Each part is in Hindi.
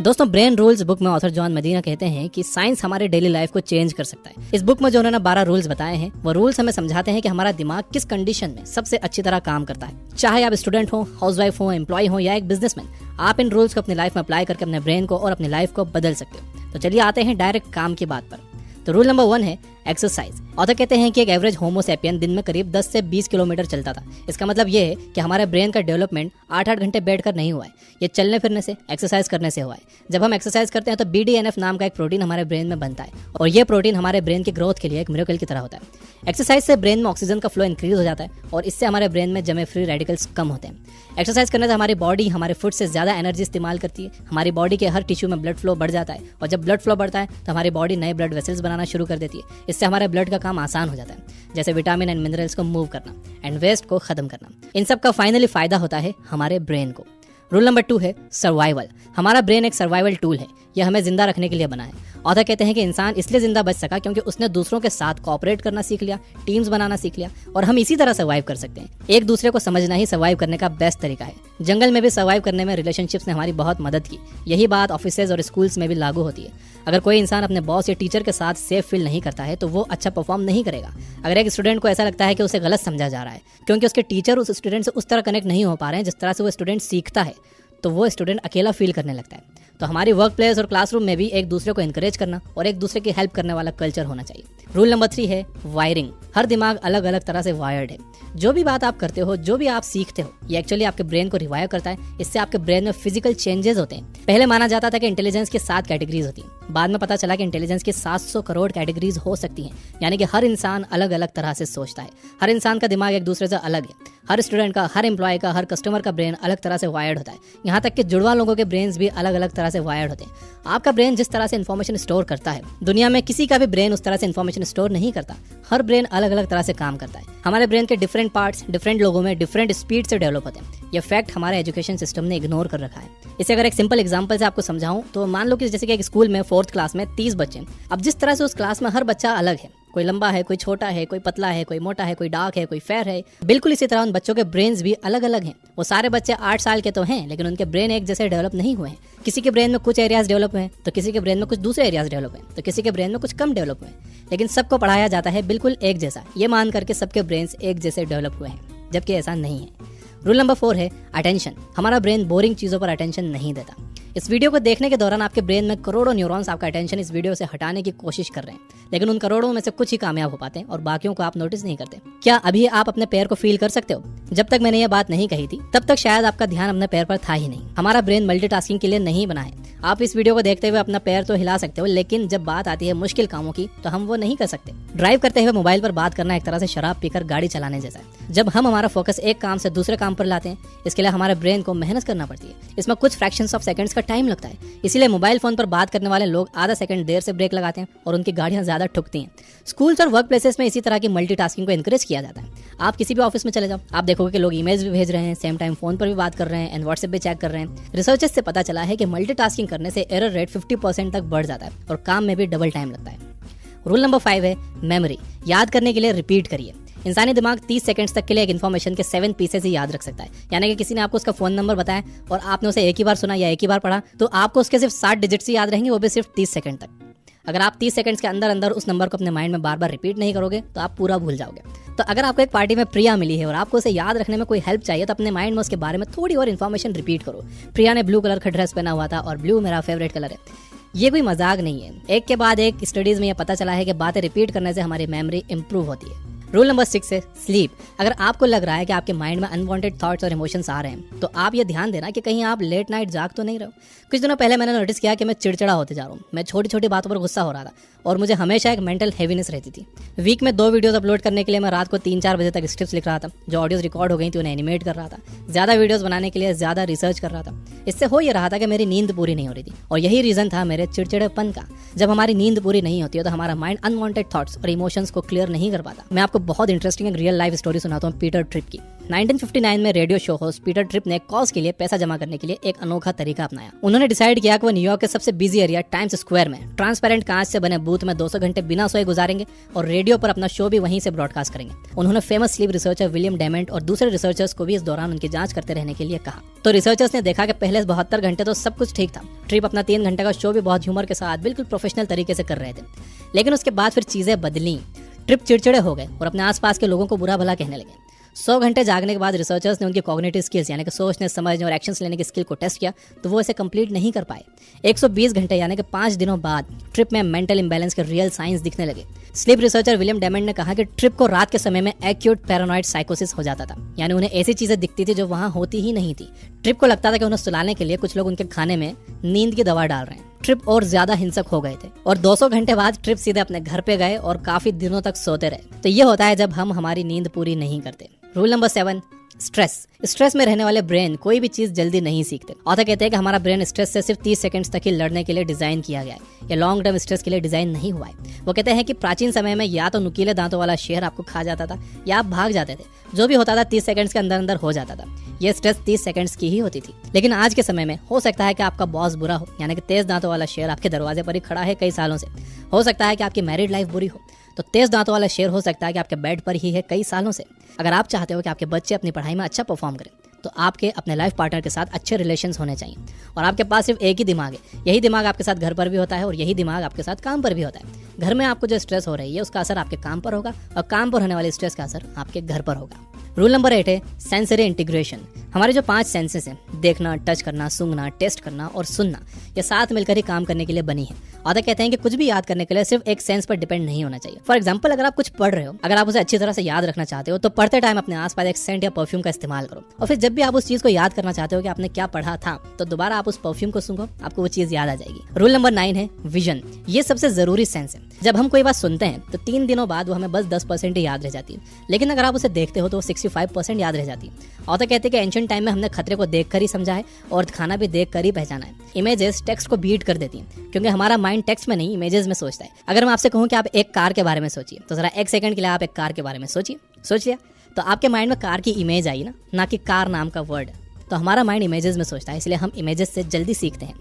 दोस्तों, ब्रेन रूल्स बुक में ऑथर जॉन मदीना कहते हैं कि साइंस हमारे डेली लाइफ को चेंज कर सकता है। इस बुक में जो उन्होंने 12 रूल्स बताए हैं, वो रूल्स हमें समझाते हैं कि हमारा दिमाग किस कंडीशन में सबसे अच्छी तरह काम करता है। चाहे आप स्टूडेंट हो, हाउसवाइफ हो, एम्प्लॉय हो या एक बिजनेसमैन, आप इन रूल्स को अपनी लाइफ में अप्लाई करके अपने ब्रेन को और अपनी लाइफ को बदल सकते हो। तो चलिए आते हैं डायरेक्ट काम की बात पर। तो रूल नंबर 1 है एक्सरसाइज। ऑथर कहते हैं कि एक एवरेज होमोसेपियन दिन में करीब 10 से 20 किलोमीटर चलता था। इसका मतलब ये है कि हमारे ब्रेन का डेवलपमेंट 8-8 घंटे बैठकर नहीं हुआ है, ये चलने फिरने से, एक्सरसाइज करने से हुआ है। जब हम एक्सरसाइज करते हैं तो BDNF नाम का एक प्रोटीन हमारे ब्रेन में बनता है और ये प्रोटीन हमारे ब्रेन की ग्रोथ के लिए एक मिरेकल की तरह होता है। एक्सरसाइज से ब्रेन में ऑक्सीजन का फ्लो इंक्रीज हो जाता है और इससे हमारे ब्रेन में जमे फ्री रेडिकल्स कम होते हैं। एक्सरसाइज करने से हमारी बॉडी हमारे फुट से ज्यादा एनर्जी इस्तेमाल करती है। हमारी बॉडी के हर टिश्यू में ब्लड फ्लो बढ़ जाता है और जब ब्लड फ्लो बढ़ता है तो हमारी बॉडी नए ब्लड वेसल्स बनाना शुरू कर देती है। इससे हमारे ब्लड का काम आसान हो जाता है, जैसे विटामिन एंड मिनरल्स को मूव करना एंड वेस्ट को खत्म करना। इन सब का फाइनली फायदा होता है हमारे ब्रेन को। रूल नंबर 2 है सर्वाइवल। हमारा ब्रेन एक सर्वाइवल टूल है, यह हमें जिंदा रखने के लिए बना है। ऑथर कहते हैं कि इंसान इसलिए जिंदा बच सका क्योंकि उसने दूसरों के साथ कोऑपरेट करना सीख लिया, टीम्स बनाना सीख लिया और हम इसी तरह सर्वाइव कर सकते हैं। एक दूसरे को समझना ही सर्वाइव करने का बेस्ट तरीका है। जंगल में भी सर्वाइव करने में रिलेशनशिप्स ने हमारी बहुत मदद की। यही बात ऑफिसेज और स्कूल्स में भी लागू होती है। अगर कोई इंसान अपने बॉस या टीचर के साथ सेफ फील नहीं करता है तो वो अच्छा परफॉर्म नहीं करेगा। अगर एक स्टूडेंट को ऐसा लगता है कि उसे गलत समझा जा रहा है क्योंकि उसके टीचर उस स्टूडेंट से उस तरह कनेक्ट नहीं हो पा रहे हैं जिस तरह से वो स्टूडेंट सीखता है, तो वो स्टूडेंट अकेला फील करने लगता है। तो हमारी वर्क प्लेस और क्लासरूम में भी एक दूसरे को एनकरेज करना और एक दूसरे की हेल्प करने वाला कल्चर होना चाहिए। रूल नंबर 3 है वायरिंग। हर दिमाग अलग अलग तरह से वायर्ड है। जो भी बात आप करते हो, जो भी आप सीखते हो, ये एक्चुअली आपके ब्रेन को रिवायर करता है। इससे आपके ब्रेन में फिजिकल चेंजेस होते हैं। पहले माना जाता था कि इंटेलिजेंस की 7 कैटेगरीज होती हैं। बाद में पता चला कि इंटेलिजेंस की 700 करोड़ कैटेगरीज हो सकती हैं। यानी कि हर इंसान अलग अलग तरह से सोचता है। हर इंसान का दिमाग एक दूसरे से अलग है। हर स्टूडेंट का, हर एम्प्लॉय का, हर कस्टमर का ब्रेन अलग तरह से वायर्ड होता है। यहाँ तक कि जुड़वा लोगों के ब्रेन्स भी अलग अलग तरह से वायर्ड होते हैं। आपका ब्रेन जिस तरह से इन्फॉर्मेशन स्टोर करता है, दुनिया में किसी का भी ब्रेन उस तरह से इन्फॉर्मेशन स्टोर नहीं करता। हर ब्रेन अलग अलग तरह से काम करता है। हमारे ब्रेन के डिफरेंट पार्ट्स डिफरेंट लोगों में डिफरेंट स्पीड से डेवलप होते हैं। ये फैक्ट हमारे एजुकेशन सिस्टम ने इग्नोर कर रखा है। इसे अगर एक सिंपल एग्जांपल से आपको समझाऊं तो मान लो कि जैसे कि एक स्कूल में 4th क्लास में 30 बच्चे हैं। अब जिस तरह से उस क्लास में हर बच्चा अलग है, कोई लंबा है, कोई छोटा है, कोई पतला है, कोई मोटा है, कोई डार्क है, कोई फेयर है, बिल्कुल इसी तरह उन बच्चों के ब्रेन्स भी अलग अलग हैं। वो सारे बच्चे 8 साल के तो हैं, लेकिन उनके ब्रेन एक जैसे डेवलप नहीं हुए हैं। किसी के ब्रेन में कुछ एरियाज डेवलप हुए हैं तो किसी के ब्रेन में कुछ दूसरे एरियाज डेवलप हैं तो किसी के ब्रेन में कुछ कम डेवलप हुए हैं, लेकिन सबको पढ़ाया जाता है बिल्कुल एक जैसा, ये मान करके सबके ब्रेन्स एक जैसे डेवलप हुए हैं, जबकि ऐसा नहीं है। रूल नंबर 4 है अटेंशन। हमारा ब्रेन बोरिंग चीजों पर अटेंशन नहीं देता। इस वीडियो को देखने के दौरान आपके ब्रेन में करोड़ों न्यूरॉन्स आपका अटेंशन इस वीडियो से हटाने की कोशिश कर रहे हैं, लेकिन उन करोड़ों में से कुछ ही कामयाब हो पाते हैं और बाकियों को आप नोटिस नहीं करते। क्या अभी आप अपने पैर को फील कर सकते हो? जब तक मैंने ये बात नहीं कही थी तब तक शायद आपका ध्यान अपने पैर पर था ही नहीं। हमारा ब्रेन मल्टीटास्किंग के लिए नहीं बना है। आप इस वीडियो को देखते हुए अपना पैर तो हिला सकते हो, लेकिन जब बात आती है मुश्किल कामों की तो हम वो नहीं कर सकते। ड्राइव करते हुए मोबाइल पर बात करना एक तरह से शराब पीकर गाड़ी चलाने जैसा है। जब हम हमारा फोकस एक काम से दूसरे काम पर लाते हैं, इसके लिए हमारे ब्रेन को मेहनत करना पड़ती है। इसमें कुछ फ्रैक्शंस ऑफ सेकंड्स का टाइम लगता है। इसीलिए मोबाइल फोन पर बात करने वाले लोग आधा सेकंड देर से ब्रेक लगाते हैं और उनकी गाड़ियां ज्यादा ठुकती हैं। स्कूल्स और वर्क प्लेसेस में इसी तरह की मल्टीटास्किंग को एनकरेज किया जाता है। आप किसी भी ऑफिस में चले जाओ, आप देखोगे कि लोग ईमेल्स भी भेज रहे हैं, सेम टाइम फोन पर भी बात कर रहे हैं एंड व्हाट्सएप भी चेक कर रहे हैं। रिसर्चर्स से पता चला है कि मल्टीटास्किंग करने से एरर रेट 50% तक बढ़ जाता है और काम में भी डबल टाइम लगता है। रूल नंबर 5 है मेमोरी। याद करने के लिए रिपीट करिए। इंसानी दिमाग 30 सेकंड्स तक के लिए एक इन्फॉर्मेशन के 7 पीसेस ही याद रख सकता है। यानी कि किसी ने आपको उसका फोन नंबर बताया और आपने उसे एक ही बार सुना या एक ही बार पढ़ा, तो आपको उसके सिर्फ 60 डिजिट्स ही याद रहेंगे, वो भी सिर्फ 30 सेकंड तक। अगर आप 30 सेकंड्स के अंदर अंदर उस नंबर को अपने माइंड में बार बार रिपीट नहीं करोगे तो आप पूरा भूल जाओगे। तो अगर आपको एक पार्टी में प्रिया मिली है और आपको उसे याद रखने में कोई हेल्प चाहिए तो अपने माइंड में उसके बारे में थोड़ी और इन्फॉर्मेशन रिपीट करो। प्रिया ने ब्लू कलर का ड्रेस पहना हुआ था और ब्लू मेरा फेवरेट कलर है। ये कोई मजाक नहीं है। एक के बाद एक स्टडीज में यह पता चला है कि बातें रिपीट करने से हमारी मेमोरी इंप्रूव होती है। रूल नंबर 6 है स्लीप। अगर आपको लग रहा है कि आपके माइंड में अनवांटेड थॉट्स और इमोशंस आ रहे हैं तो आप ये ध्यान देना कि कहीं आप लेट नाइट जाग तो नहीं रहे हो। कुछ दिनों पहले मैंने नोटिस किया कि मैं चिड़चिड़ा होते जा रहा हूँ। मैं छोटी छोटी बातों पर गुस्सा हो रहा था और मुझे हमेशा एक मेंटल हेवीनेस रहती थी। वीक में 2 वीडियोस अपलोड करने के लिए मैं रात को 3-4 बजे तक स्क्रिप्ट्स लिख रहा था। जो ऑडियोज रिकॉर्ड हो गई थी उन्हें एनिमेट कर रहा था। ज्यादा वीडियोस बनाने के लिए ज्यादा रिसर्च कर रहा था। इससे हो ये रहा था कि मेरी नींद पूरी नहीं हो रही थी और यही रीजन था मेरे चिड़चिड़ेपन का। जब हमारी नींद पूरी नहीं होती है तो हमारा माइंड अनवांटेड थॉट्स और इमोशंस को क्लियर नहीं कर पाता। मैं आपको बहुत इंटरेस्टिंग रियल लाइफ स्टोरी सुनाता हूँ पीटर ट्रिप की। 1959 में radio show host Peter trip ने कॉज के लिए पैसा जमा करने के लिए एक अनोखा तरीका अपनाया। उन्होंने डिसाइड किया कि वो न्यूयॉर्क के सबसे बिजी एरिया टाइम्स स्क्वायर में ट्रांसपेरेंट कांच से बने बूथ में 200 घंटे बिना सोए गुजारेंगे और रेडियो पर अपना शो भी वहीं से ब्रॉडकास्ट करेंगे। उन्होंने फेमस स्लीप रिसर्चर विलियम डेमेंट और दूसरे रिसर्चर्स को भी इस दौरान उनकी जांच करते रहने के लिए कहा। तो रिसर्चर्स ने देखा कि पहले 72 घंटे तो सब कुछ ठीक था। ट्रिप अपना 3 घंटे का शो भी बहुत ह्यूमर के साथ बिल्कुल प्रोफेशनल तरीके से कर रहे थे, लेकिन उसके बाद फिर चीजें बदली। ट्रिप चिड़चिड़े हो गए और अपने आसपास के लोगों को बुरा भला कहने लगे। 100 घंटे जागने के बाद रिसर्चर्स ने उनकी कॉग्निटिव स्किल्स यानी कि सोचने, समझने और एक्शंस लेने की स्किल को टेस्ट किया, तो वो इसे कंप्लीट नहीं कर पाए। 120 घंटे यानी कि 5 दिनों बाद ट्रिप में मेंटल इंबैलेंस के रियल साइंस दिखने लगे। स्लीप रिसर्चर विलियम डेमेंट ने कहा कि ट्रिप को रात के समय में एक्यूट पैरानॉइड साइकोसिस हो जाता था, यानी उन्हें ऐसी चीजें दिखती थी जो वहां होती ही नहीं थी। ट्रिप को लगता था कि उन्हें सुलाने के लिए कुछ लोग उनके खाने में नींद की दवा डाल रहे हैं। ट्रिप और ज्यादा हिंसक हो गए थे और 200 घंटे बाद ट्रिप सीधे अपने घर पे गए और काफी दिनों तक सोते रहे। तो ये होता है जब हम हमारी नींद पूरी नहीं करते। रूल नंबर 7, स्ट्रेस में रहने वाले ब्रेन कोई भी चीज जल्दी नहीं सीखते। ऑथर कहते हैं कि हमारा ब्रेन स्ट्रेस से सिर्फ 30 सेकंड्स तक ही लड़ने के लिए डिजाइन किया गया है, ये लॉन्ग टर्म स्ट्रेस के लिए डिजाइन नहीं हुआ है। वो कहते हैं कि प्राचीन समय में या तो नुकीले दांतों वाला शेर आपको खा जाता था या आप भाग जाते थे। जो भी होता था 30 सेकंड्स के अंदर अंदर हो जाता था। ये स्ट्रेस 30 सेकंड्स की ही होती थी। लेकिन आज के समय में हो सकता है कि आपका बॉस बुरा हो, यानी कि तेज दांतों वाला शेर आपके दरवाजे पर ही खड़ा है कई सालों से। हो सकता है कि आपकी मैरिड लाइफ बुरी हो, तो तेज दांतों वाला शेर हो सकता है कि आपके बेड पर ही है कई सालों से। अगर आप चाहते हो कि आपके बच्चे अपनी पढ़ाई में अच्छा परफॉर्म करें, तो आपके अपने लाइफ पार्टनर के साथ अच्छे रिलेशंस होने चाहिए। और आपके पास सिर्फ एक ही दिमाग है। यही दिमाग आपके साथ घर पर भी होता है और यही दिमाग आपके साथ काम पर भी होता है। घर में आपको जो स्ट्रेस हो रही है उसका असर आपके काम पर होगा और काम पर होने वाले स्ट्रेस का असर आपके घर पर होगा। रूल नंबर 8 है सेंसरी इंटीग्रेशन। हमारे जो 5 सेंसेस हैं, देखना, टच करना, सूंघना, टेस्ट करना और सुनना, ये साथ मिलकर ही काम करने के लिए बनी है। ऑथर कहते हैं कि कुछ भी याद करने के लिए सिर्फ एक सेंस पर डिपेंड नहीं होना चाहिए। फॉर एग्जाम्पल, अगर आप कुछ पढ़ रहे हो, अगर आप उसे अच्छी तरह से याद रखना चाहते हो, तो पढ़ते टाइम अपने आसपास एक सेंट या परफ्यूम का इस्तेमाल करो। और फिर जब भी आप उस चीज को याद करना चाहते हो कि आपने क्या पढ़ा था, तो दोबारा आप उस परफ्यूम को सूंघो, आपको वो चीज याद आ जाएगी। रूल नंबर 9 है विजन। ये सबसे जरूरी सेंस है। जब हम कोई बात सुनते हैं तो 3 दिनों बाद वो हमें बस 10% ही याद रह जाती है, लेकिन अगर आप उसे देखते हो तो वो 65% याद रह जाती है। ऑथर कहते हैं कि एंशिएंट टाइम में हमने खतरे को देखकर ही समझा है और खाना भी देखकर ही पहचाना है। इमेजेस टेक्स्ट को बीट कर देती हैं, क्योंकि हमारा माइंड टेक्स्ट में नहीं इमेजेस में सोचता है। अगर मैं आपसे कहूं कि आप एक कार के बारे में सोचिए, तो जरा 1 सेकंड के लिए आप एक कार के बारे में सोचिए। सोच लिया? तो आपके माइंड में कार की इमेज आई ना कि कार नाम का वर्ड। तो हमारा माइंड इमेजेस में सोचता है, इसलिए हम इमेजेस से जल्दी सीखते हैं।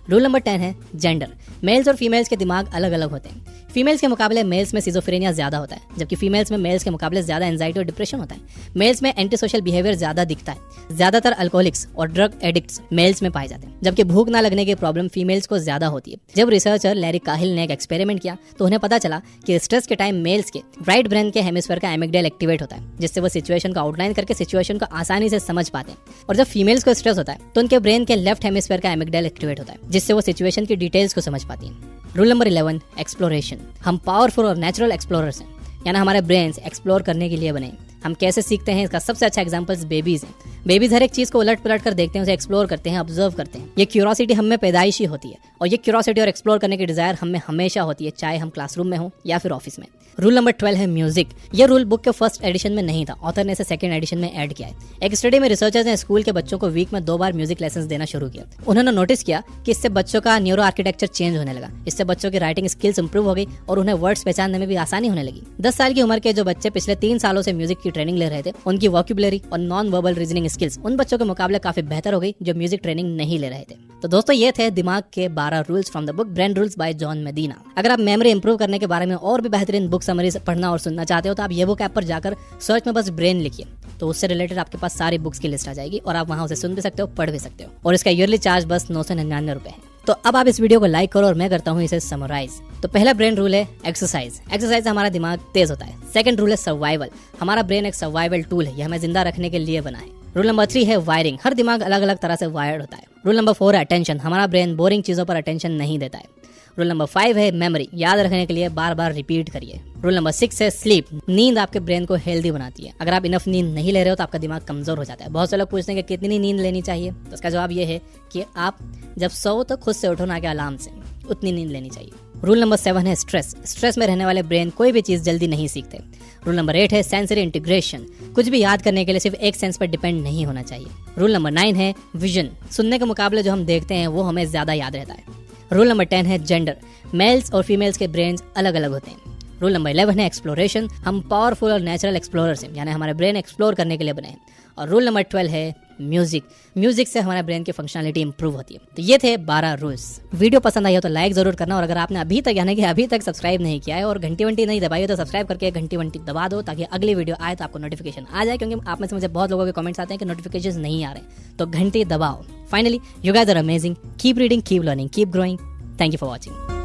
रूल नंबर 10 है जेंडर। मेल्स और फीमेल्स के दिमाग अलग अलग होते हैं। फीमेल्स के मुकाबले मेल्स में सिजोफ्रेनिया ज्यादा होता है, जबकि फीमेल्स में मेल्स के मुकाबले ज्यादा एंजाइटी और डिप्रेशन होता है। मेल्स में एंटी सोशल बिहेवियर ज्यादा दिखता है। ज्यादातर अल्कोहलिक्स और ड्रग एडिक्ट्स मेल्स में पाए जाते हैं, जबकि भूख ना लगने की प्रॉब्लम फीमेल्स को ज्यादा होती है। जब रिसर्चर लैरी काहिल ने एक एक्सपेरिमेंट किया, तो उन्हें पता चला कि स्ट्रेस के टाइम मेल्स के राइट ब्रेन के हेमिस्फीयर का एमिगडाल एक्टिवेट होता है, जिससे वो सिचुएशन को आउटलाइन करके सिचुएशन को आसानी से समझ पाते हैं। और जब फीमेल्स को स्ट्रेस होता है, तो उनके ब्रेन के लेफ्ट हेमिस्फीयर का एमिगडाल एक्टिवेट होता है, जिससे वो सिचुएशन की डिटेल्स को समझ पाती हैं। Rule number 11 exploration. हम पावरफुल और नेचुरल एक्सप्लोरर्स हैं, यानी हमारे ब्रेन्स एक्सप्लोर करने के लिए बने। हम कैसे सीखते हैं, इसका सबसे अच्छा एग्जांपल्स बेबीज हैं। बेबीज हर एक चीज को उलट पलट कर देखते हैं, उसे एक्सप्लोर करते हैं, ऑब्जर्व करते हैं। ये क्यूरियोसिटी हम में पैदाइशी होती है और ये क्यूरियोसिटी और एक्सप्लोर करने की डिजायर हम में हमेशा होती है, चाहे हम क्लासरूम में हो या फिर ऑफिस में। रूल नंबर 12 है म्यूजिक। ये रूल बुक के फर्स्ट एडिशन में नहीं था, ऑथर ने इसे सेकंड एडिशन में ऐड किया है। एक स्टडी में रिसर्चर्स ने स्कूल के बच्चों को वीक में 2 बार म्यूजिक लेसन्स देना शुरू किया। उन्होंने नोटिस किया कि इससे बच्चों का न्यूरो आर्किटेक्चर चेंज होने लगा। इससे बच्चों की राइटिंग स्किल्स इंप्रूव हो गई और उन्हें वर्ड्स पहचानने में भी आसानी होने लगी। 10 साल की उम्र के जो बच्चे पिछले 3 सालों से म्यूजिक की ट्रेनिंग ले रहे थे, उनकी वोकैबुलरी और नॉन वर्बल रीजनिंग स्किल्स उन बच्चों के मुकाबले काफी बेहतर हो गई जो म्यूजिक ट्रेनिंग नहीं ले रहे थे। तो दोस्तों, ये थे दिमाग के 12 rules from the book Brain Rules by John Medina. अगर आप मेमोरी इंप्रूव करने के बारे में और भी बेहतरीन बुक समरीज पढ़ना और सुनना चाहते हो, तो आप ये बुक ऐप पर जाकर सर्च में बस ब्रेन लिखिए, तो उससे रिलेटेड आपके पास सारी बुक्स की लिस्ट आ जाएगी और आप वहां उसे सुन भी सकते हो, पढ़ भी सकते हो। और इसका ईयरली चार्ज बस 999 रुपए है। तो अब आप इस वीडियो को लाइक करो और मैं करता हूँ इसे समराइज। तो पहला ब्रेन रूल है एक्सरसाइज। एक्सरसाइज से हमारा दिमाग तेज होता है। सेकंड रूल है सर्वाइवल। हमारा ब्रेन एक सर्वाइवल टूल है, ये हमें जिंदा रखने के लिए बना है। रूल नंबर 3 है वायरिंग। हर दिमाग अलग अलग तरह से वायर्ड होता है। रूल नंबर 4 है अटेंशन। हमारा ब्रेन बोरिंग चीजों पर अटेंशन नहीं देता है। रूल नंबर 5 है मेमोरी। याद रखने के लिए बार बार रिपीट करिए। रूल नंबर 6 है स्लीप। नींद आपके ब्रेन को हेल्दी बनाती है। अगर आप इनफ नींद नहीं ले रहे हो तो आपका दिमाग कमजोर हो जाता है। बहुत से लोग पूछते हैं कि कितनी नींद लेनी चाहिए, तो इसका जवाब ये है कि आप जब सो तो खुद से उठो, ना कि अलार्म से, उतनी नींद लेनी चाहिए। रूल नंबर 7 है स्ट्रेस। स्ट्रेस में रहने वाले ब्रेन कोई भी चीज जल्दी नहीं सीखते। रूल नंबर 8 है सेंसरी इंटीग्रेशन। कुछ भी याद करने के लिए सिर्फ एक सेंस पर डिपेंड नहीं होना चाहिए। रूल नंबर 9 है विजन। सुनने के मुकाबले जो हम देखते हैं वो हमें ज्यादा याद रहता है। रूल नंबर 10 है जेंडर। मेल्स और फीमेल्स के ब्रेन्स अलग अलग होते हैं। रूल नंबर 11 है एक्सप्लोरेशन। हम पावरफुल और नेचुरल एक्सप्लोरर्स हैं, यानी हमारे ब्रेन एक्सप्लोर करने के लिए बने हैं। और रूल नंबर 12 है म्यूजिक। म्यूजिक से हमारे ब्रेन की फंक्शनलिटी इंप्रूव होती है। तो ये थे 12 रूल्स। वीडियो पसंद आई हो तो लाइक जरूर करना, और अगर आपने अभी तक सब्सक्राइब नहीं किया है और घंटी वंटी नहीं दबाई हो तो सब्सक्राइब करके घंटी वंटी दबा दो, ताकि अगली वीडियो आए तो आपको नोटिफिकेशन आ जाए। क्योंकि आप में से मुझे बहुत लोगों के कमेंट्स आते हैं कि नोटिफिकेशन नहीं आ रहे, तो घंटी दबाओ। Finally, you guys are amazing. Keep reading, keep learning, keep growing. Thank you for watching.